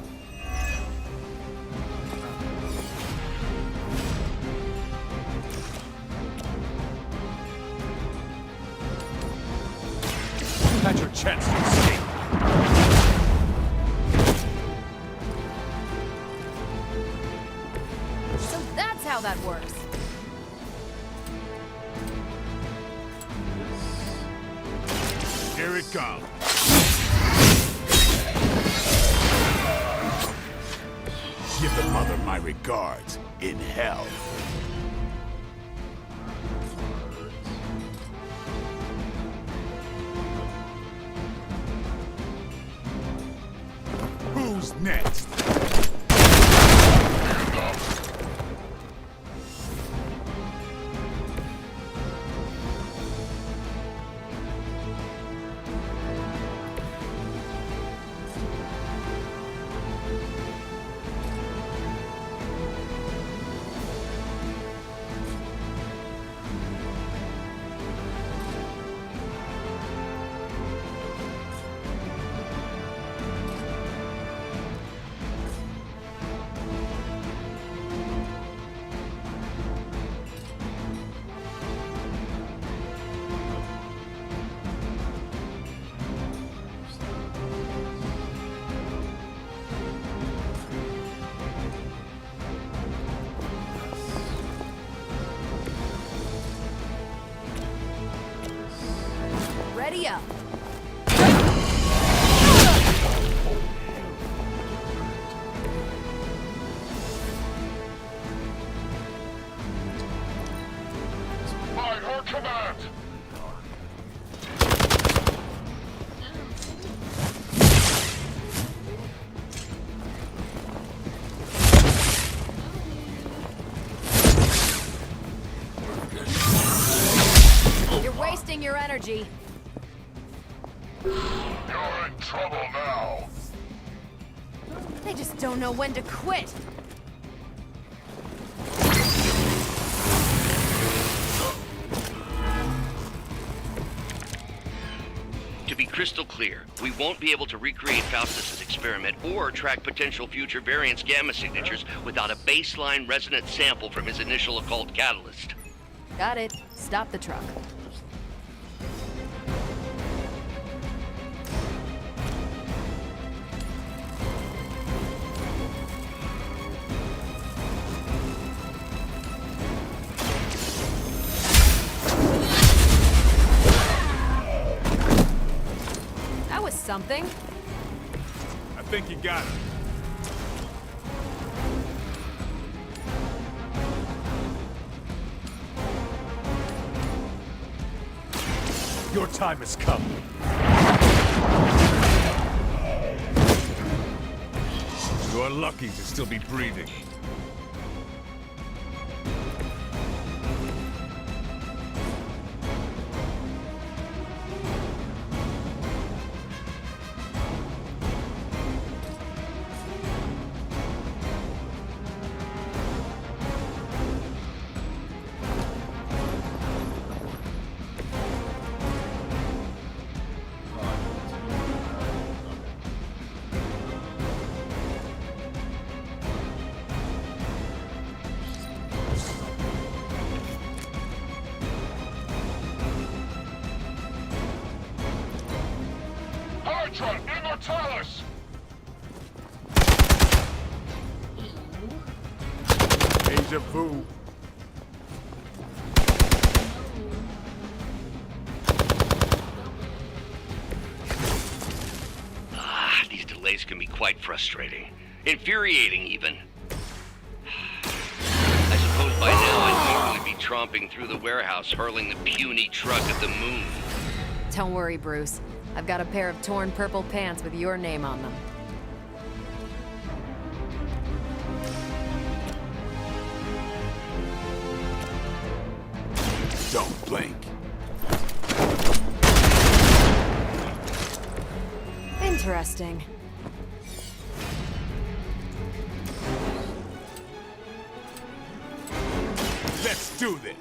You had your chance to escape. So that's how that works. Here it comes. Give the mother my regards in hell. Who's next? Ready up. By her command! You're wasting your energy. You're in trouble now. They just don't know when to quit. To be crystal clear, we won't be able to recreate Faustus's experiment or track potential future variance gamma signatures without a baseline resonant sample from his initial occult catalyst. Got it. Stop the truck. That was something. I think you got it. Your time has come. You're lucky to still be breathing. Contra Immortalis! Deja vu. These delays can be quite frustrating. Infuriating, even. I suppose by now I'd normally be tromping through the warehouse, hurling the puny truck at the moon. Don't worry, Bruce. I've got a pair of torn purple pants with your name on them. Don't blink. Interesting. Let's do this.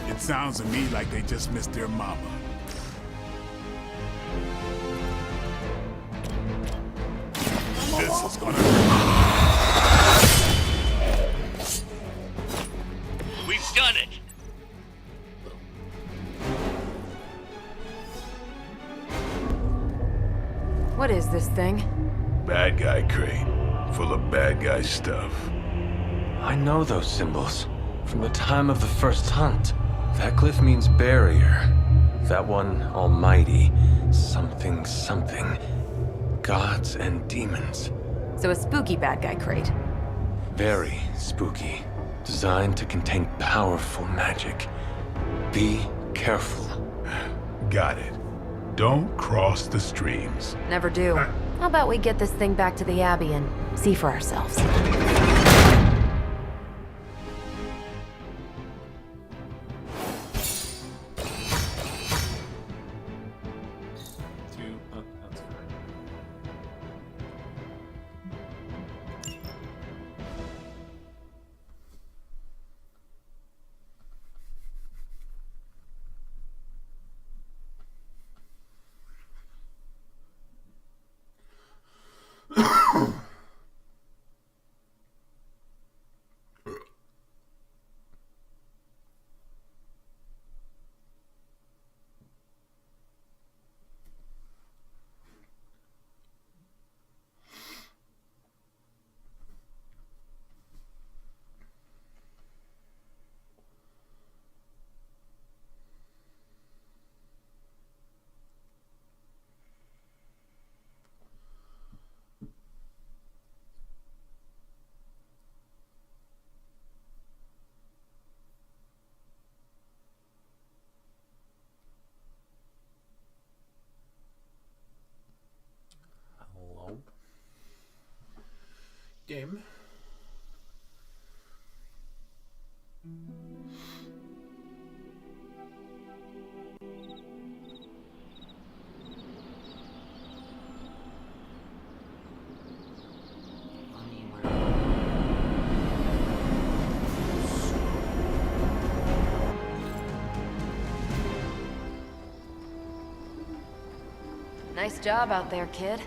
It sounds to me like they just missed their mama. This is gonna We've done it! What is this thing? Bad guy crate, full of bad guy stuff. I know those symbols from the time of the first hunt. That glyph means barrier. That one, almighty. Something, something. Gods and demons. So a spooky bad guy crate. Very spooky. Designed to contain powerful magic. Be careful. got it. Don't cross the streams. Never do. How about we get this thing back to the Abbey and see for ourselves? Hello? Game? Nice job out there, kid.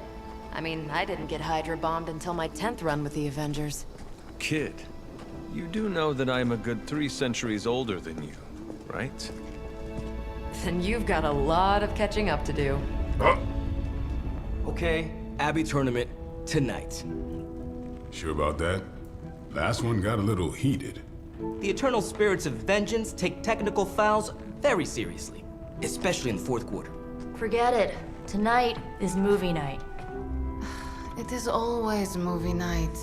I mean, I didn't get Hydra bombed until my 10th run with the Avengers. Kid, you do know that I'm a good 3 centuries older than you, right? Then you've got a lot of catching up to do. Okay, Abbey tournament tonight. Sure about that? Last one got a little heated. The Eternal Spirits of Vengeance take technical fouls very seriously, especially in the fourth quarter. Forget it. Tonight is movie night. It is always movie night.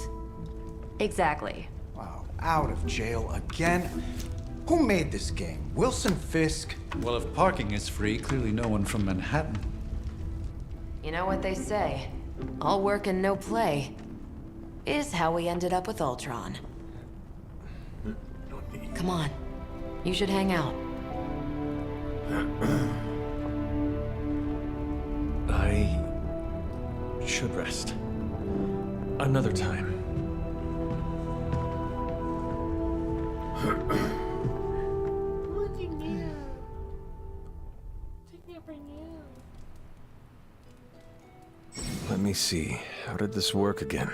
Exactly. Wow, out of jail again? Who made this game? Wilson Fisk? Well, if parking is free, clearly no one from Manhattan. You know what they say? All work and no play is how we ended up with Ultron. Come on. You should hang out. I should rest. Another time. Let me see. How did this work again?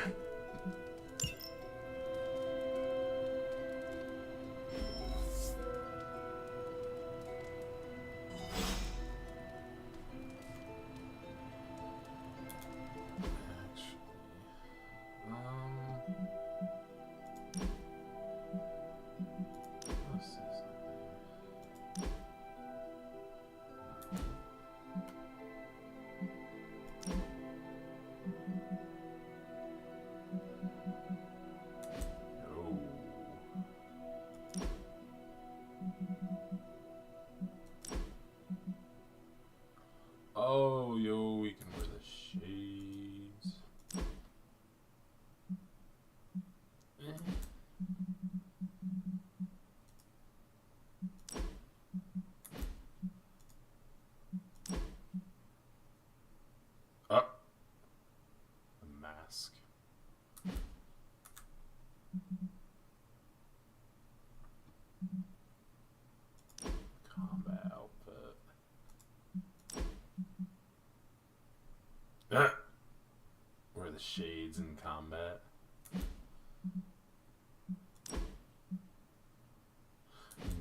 aids in combat.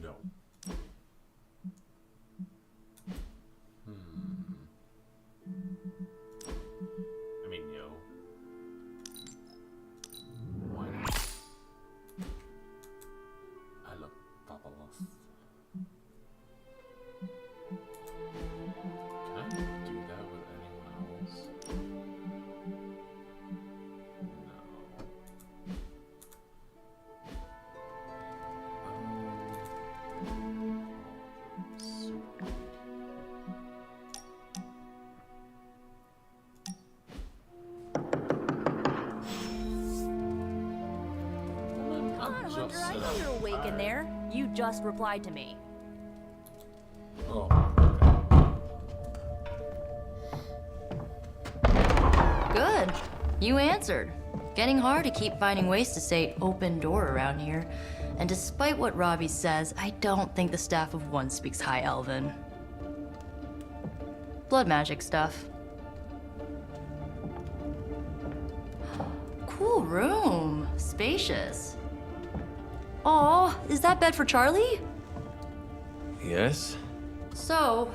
No. I mean, yo. Why not? I love Papa Lost. Can I do that with anyone else? Hunter, I know you're awake in there. You just replied to me. Oh. Good. You answered. Getting hard to keep finding ways to say open door around here. And despite what Robbie says, I don't think the staff of one speaks High Elven. Blood magic stuff. Cool room. Spacious. Aw, is that bed for Charlie? Yes? So,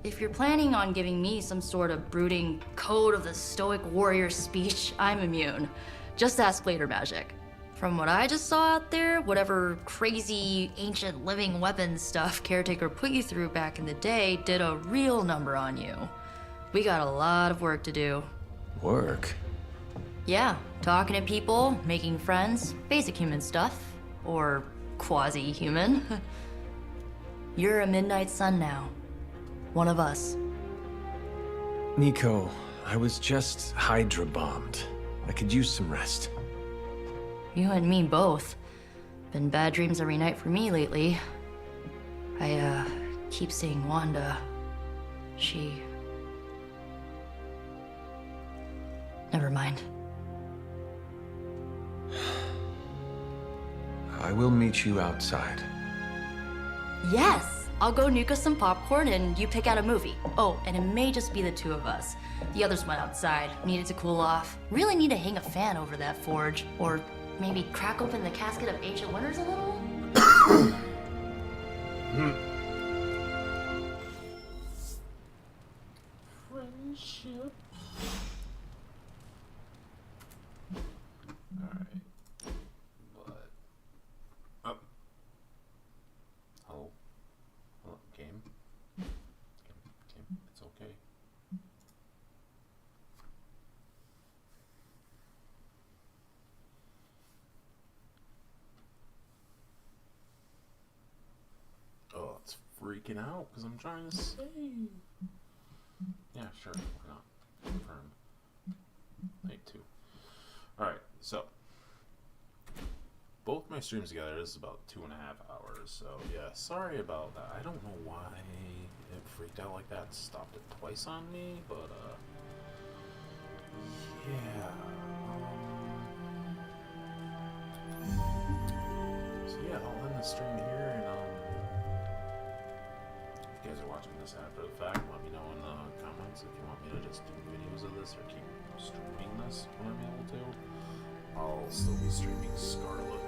if you're planning on giving me some sort of brooding code of the stoic warrior speech, I'm immune. Just ask later, Magic. From what I just saw out there, whatever crazy ancient living weapons stuff Caretaker put you through back in the day did a real number on you. We got a lot of work to do. Work? Yeah, talking to people, making friends, basic human stuff. Or quasi-human. You're a Midnight Sun now. One of us. Nico, I was just Hydra bombed. I could use some rest. You and me both. Been bad dreams every night for me lately. I, keep seeing Wanda. She... Never mind. I will meet you outside. Yes! I'll go nuke us some popcorn and you pick out a movie. Oh, and it may just be the two of us. The others went outside, needed to cool off. Really need to hang a fan over that forge. Or maybe crack open the casket of ancient wonders a little? Friendship. Alright. But... Oh. Hello? Hello? Game? Game? It's okay. Oh, it's freaking out because I'm trying to save. Yeah, sure. Why not? Confirm. Night 2. Alright, so. Both my streams together is about 2.5 hours, so yeah, sorry about that. I don't know why it freaked out like that and stopped it twice on me, but yeah. So yeah, I'll end the stream here, and if you guys are watching this after the fact, let me know in the comments if you want me to just do videos of this or keep streaming this when I'm able to. I'll still be streaming Scarlet